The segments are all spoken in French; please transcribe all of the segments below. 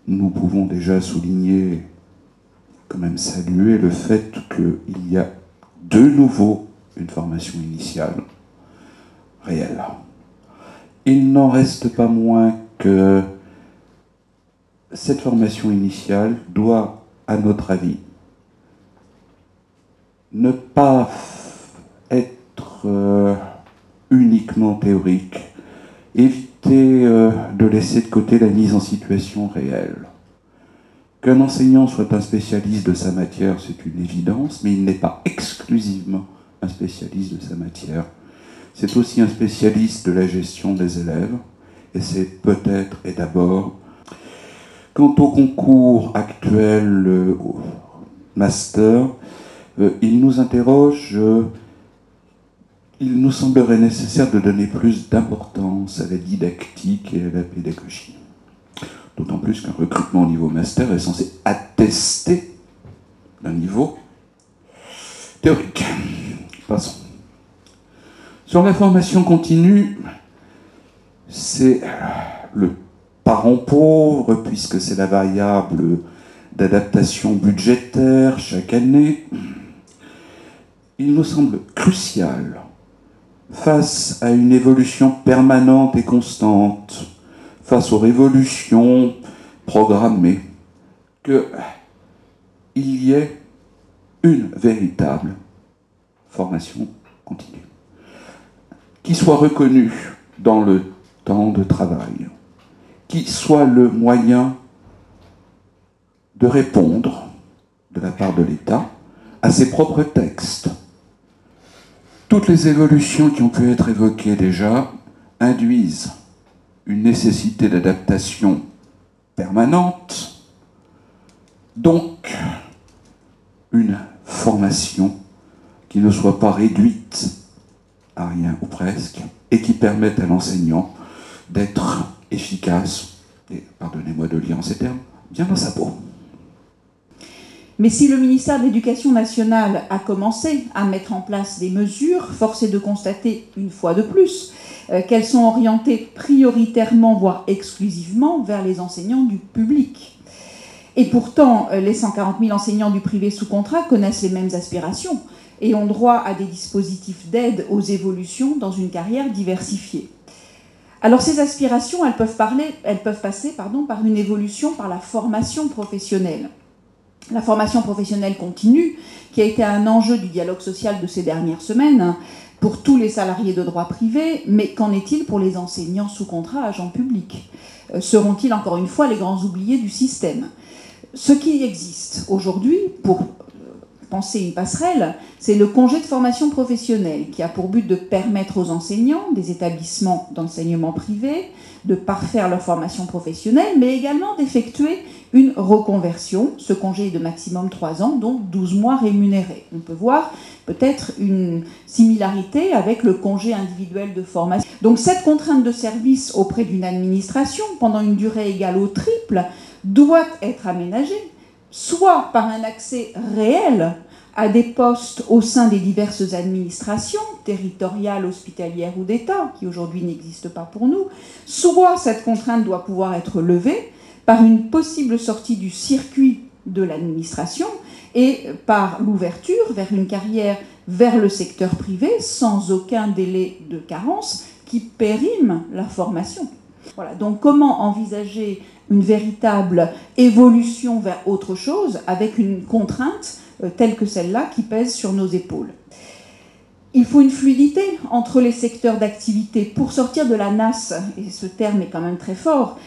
nous pouvons déjà souligner, quand même saluer le fait qu'il y a de nouveau une formation initiale réelle. Il n'en reste pas moins que cette formation initiale doit, à notre avis, ne pas être uniquement théorique, éviter de laisser de côté la mise en situation réelle. Qu'un enseignant soit un spécialiste de sa matière, c'est une évidence, mais il n'est pas exclusivement un spécialiste de sa matière. C'est aussi un spécialiste de la gestion des élèves, et c'est peut-être et d'abord. Quant au concours actuel au master, il nous interroge, il nous semblerait nécessaire de donner plus d'importance à la didactique et à la pédagogie. D'autant plus qu'un recrutement au niveau master est censé attester d'un niveau théorique. Passons. Sur la formation continue, c'est le parent pauvre, puisque c'est la variable d'adaptation budgétaire chaque année. Il nous semble crucial, face à une évolution permanente et constante, face aux révolutions programmées, qu'il y ait une véritable formation continue, qui soit reconnue dans le temps de travail, qui soit le moyen de répondre, de la part de l'État, à ses propres textes. Toutes les évolutions qui ont pu être évoquées déjà induisent une nécessité d'adaptation permanente, donc une formation qui ne soit pas réduite à rien ou presque, et qui permette à l'enseignant d'être efficace, et pardonnez-moi de lire en ces termes, bien dans sa peau. Mais si le ministère de l'Éducation nationale a commencé à mettre en place des mesures, force est de constater une fois de plus qu'elles sont orientées prioritairement, voire exclusivement, vers les enseignants du public. Et pourtant, les 140 000 enseignants du privé sous contrat connaissent les mêmes aspirations et ont droit à des dispositifs d'aide aux évolutions dans une carrière diversifiée. Alors ces aspirations, elles peuvent passer par une évolution par la formation professionnelle. La formation professionnelle continue, qui a été un enjeu du dialogue social de ces dernières semaines pour tous les salariés de droit privé, mais qu'en est-il pour les enseignants sous contrat agents publics? Seront-ils encore une fois les grands oubliés du système? Ce qui existe aujourd'hui, pour penser une passerelle, c'est le congé de formation professionnelle qui a pour but de permettre aux enseignants des établissements d'enseignement privé de parfaire leur formation professionnelle, mais également d'effectuer une reconversion. Ce congé est de maximum 3 ans, donc 12 mois rémunérés. On peut voir peut-être une similarité avec le congé individuel de formation. Donc cette contrainte de service auprès d'une administration pendant une durée égale au triple doit être aménagée, soit par un accès réel à des postes au sein des diverses administrations, territoriales, hospitalières ou d'État, qui aujourd'hui n'existent pas pour nous, soit cette contrainte doit pouvoir être levée par une possible sortie du circuit de l'administration et par l'ouverture vers une carrière vers le secteur privé sans aucun délai de carence qui périme la formation. Voilà, donc comment envisager une véritable évolution vers autre chose avec une contrainte telle que celle-là qui pèse sur nos épaules? Il faut une fluidité entre les secteurs d'activité pour sortir de la nasse, et ce terme est quand même très fort,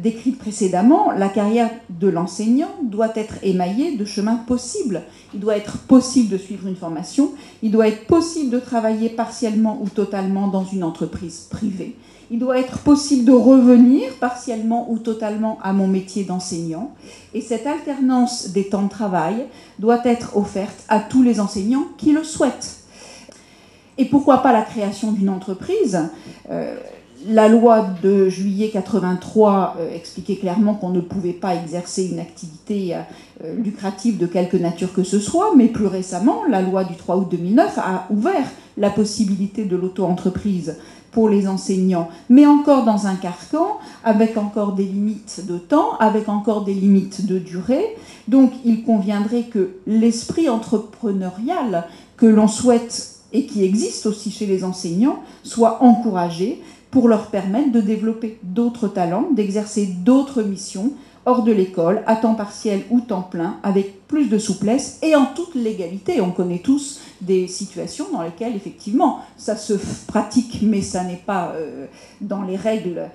décrite précédemment. La carrière de l'enseignant doit être émaillée de chemins possibles. Il doit être possible de suivre une formation, il doit être possible de travailler partiellement ou totalement dans une entreprise privée. Il doit être possible de revenir partiellement ou totalement à mon métier d'enseignant. Et cette alternance des temps de travail doit être offerte à tous les enseignants qui le souhaitent. Et pourquoi pas la création d'une entreprise? La loi de juillet 83 expliquait clairement qu'on ne pouvait pas exercer une activité lucrative de quelque nature que ce soit, mais plus récemment, la loi du 3 août 2009 a ouvert la possibilité de l'auto-entreprise pour les enseignants, mais encore dans un carcan, avec encore des limites de temps, avec encore des limites de durée. Donc il conviendrait que l'esprit entrepreneurial que l'on souhaite et qui existe aussi chez les enseignants soit encouragé pour leur permettre de développer d'autres talents, d'exercer d'autres missions hors de l'école, à temps partiel ou temps plein, avec plus de souplesse et en toute légalité. On connaît tous des situations dans lesquelles, effectivement, ça se pratique, mais ça n'est pas dans les règles